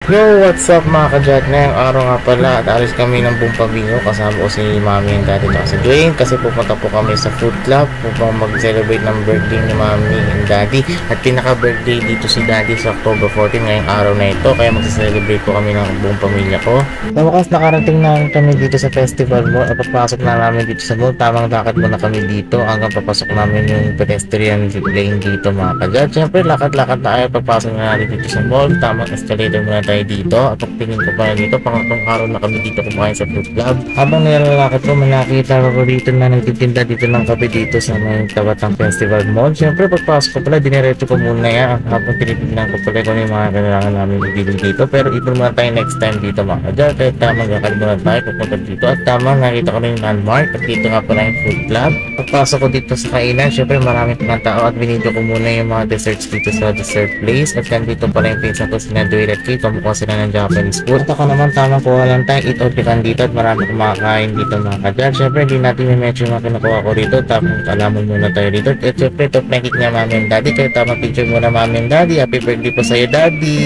Yo, what's up mga kadyat? Ngayong araw nga pala at alis kami ng buong pamilya. Kasama ko si mami and daddy at si Dwayne kasi pupunta po kami sa food club upang mag-celebrate ng birthday ni mami and daddy. At pinaka-birthday dito si daddy sa October 14 ngayong araw na ito, kaya mag-celebrate po kami ng buong pamilya ko. Sa wakas nakarating na kami dito sa festival mall at papasok na namin dito sa mall. Tamang lakad muna kami dito hanggang papasok namin yung pedestrian lane dito mga kadyat. Siyempre lakad-lakad na tayo pagpasok na natin dito sa mall. Tamang escalator muna tayo dito at pagtingin ko pa dito, pangatlong araw na kami dito kumain sa food club. Habang nilalakad ko, nakita ko dito na nagtitinda dito ng kape dito sa may tapat ng festival mall. Siyempre pagpasok ko pala, diniretso ko muna yan habang tinitignan ko pala kung yung mga kailangan namin bibili dito. Pero ito muna tayo next time dito mga kadyat. Kaya tamang lakad muna tayo pupunta dito at tamang nakita ko na yung landmark at dito nga pala yung food club. Pagpasok ko dito sa kainan, siyempre marami mga tao at binidyo ko muna yung mga desserts dito sa dessert place. At yan dito pala yung pinsan ko sina Dwayne at Kate, kamukha sila ng Japanese food. At ako naman tamang kuha lang tayo eat all you can dito at marami kumakain dito mga kadyat. Siyempre hindi natin may mention mga kinukuha ko dito, tamang alaman muna tayo dito. At siyempre top na cake niya mami and daddy, kaya tamang picture muna mami and daddy. Happy birthday po sa'yo daddy.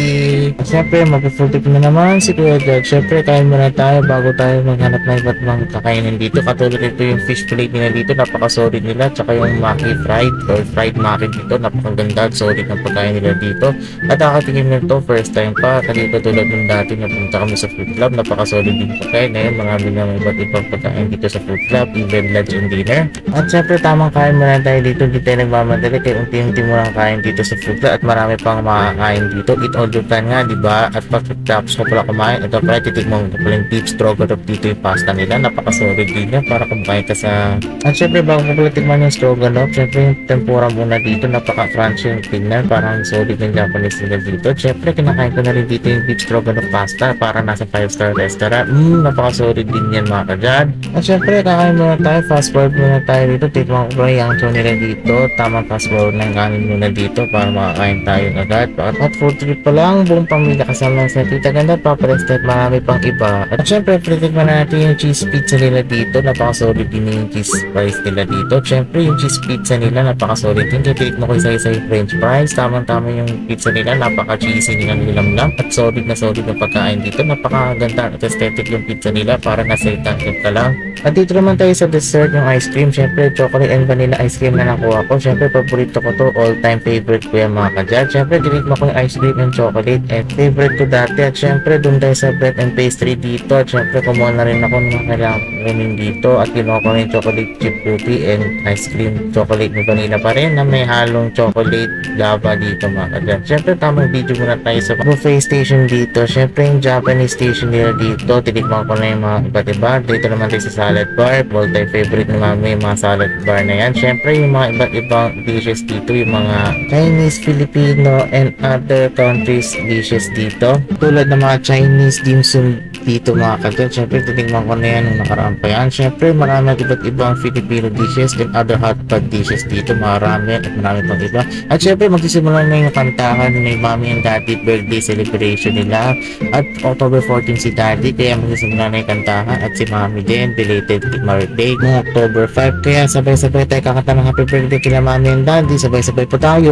At siyempre mag-full tip na naman si Kuya Judge. Siyempre kain muna tayo bago tayo maghanap ng iba't mga kakainin dito. Katulad ito yung fish plate nila dito, napaka-solid nila. Tsaka yung maki fried or fried maki dito, napakaganda at solid ng pagkain nila dito. At nakatingin nito first time pa, kanina tulad ng dati na punta kami sa food club, napaka-solid din pagkain. Ngayon marami na may iba't ibang pagkain dito sa food club, even lunch and dinner. At syempre tamang kain muna tayo dito, hindi tayo nagmamadali kaya unti-unti muna kain dito sa food club at marami pang makakain dito. Eat all you can nga, diba? At pagkatapos ko pala kumain, ito pala titigmang ko pala yung beef stroganoff dito, yung pasta nila, napaka-solid din yan para kumain ka sa... At syempre bago ko pala tigman yung stroganoff, syempre yung tempura muna dito, napaka-crunchy yung tingnan, parang solid yung Japanese nila dito. Syempre kinakain ko na rin dito yung beef stroganoff pasta para nasa 5-star restaurant. Napaka-solid din yan mga kadyad. At syempre kakain muna tayo, fast forward muna tayo dito, tikman ko pala yung show nila dito, tamang fast forward ng kanin muna dito para makakain tayo agad. At food trip pa lang, buong pamilya kasama sa tita ganda, paparestet, marami pang iba. At syempre pritikman na natin yung cheese pizza nila dito, napaka-solid din yung cheese fries nila dito. Syempre yung cheese pizza nila napaka-solid din, kaya titikman ko isa-isa yung french fries, tamang-tama yung pizza nila, napaka-cheesy nila nilamlam at solid na solid yung pagkain dito, napakaganda at aesthetic yung pizza nila, para nasa itangkit ka lang. At dito naman tayo sa dessert, yung ice cream. Syempre chocolate and vanilla ice cream na nakuha ko. Syempre paborito ko to, all time favorite ko yung mga kadyat. Syempre tinikman ko yung ice cream and chocolate and favorite ko dati. At syempre dun tayo sa bread and pastry dito. At syempre kumuha na rin ako ng mga kailangan kunin dito at kinuha ko rin chocolate chip cookie and ice cream chocolate na vanilla pa rin na may halong chocolate lava dito mga kadyat. Syempre tamang video muna tayo sa buffet station dito. Syempre yung Japanese station nila dito, tinikman ko na yung mga iba't iba. Dito naman tayo sa salad bar, all time favorite ni mami yung mga salad bar na yan. Syempre yung mga iba't ibang dishes dito, yung mga Chinese, Filipino and other countries dishes dito, tulad ng mga Chinese dim sum dito mga kadyat. Syempre tinikman ko na yan nung nakaraan pa yan. Syempre marami iba't ibang Filipino dishes and other hot pot dishes dito, marami at marami pang iba. At syempre magsisimula na yung kantahan ni mami and daddy, birthday celebration nila at October 14 si daddy, kaya magsisimula na yung kantahan at si mami din belated birthday ng October 5, kaya sabay-sabay tayo kakanta ng happy birthday kila mami and daddy, sabay-sabay po tayo.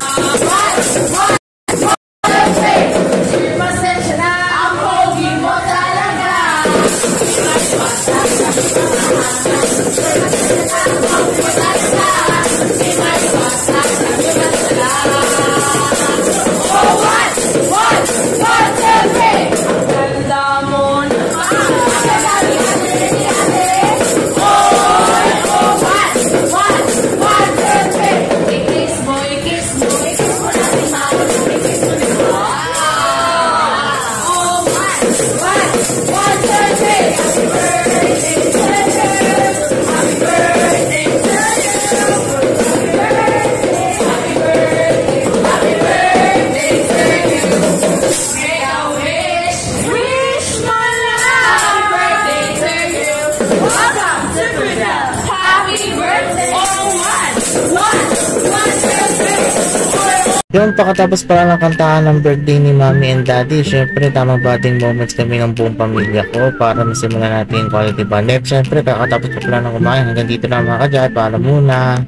Yung pagkatapos pala ng kantahan ng birthday ni mami and daddy, syempre tamang bonding moments kami ng buong pamilya ko para masimulan natin yung quality bond. Syempre kakatapos ko pala ng kumain, hanggang dito na mga kadyat, paalam muna.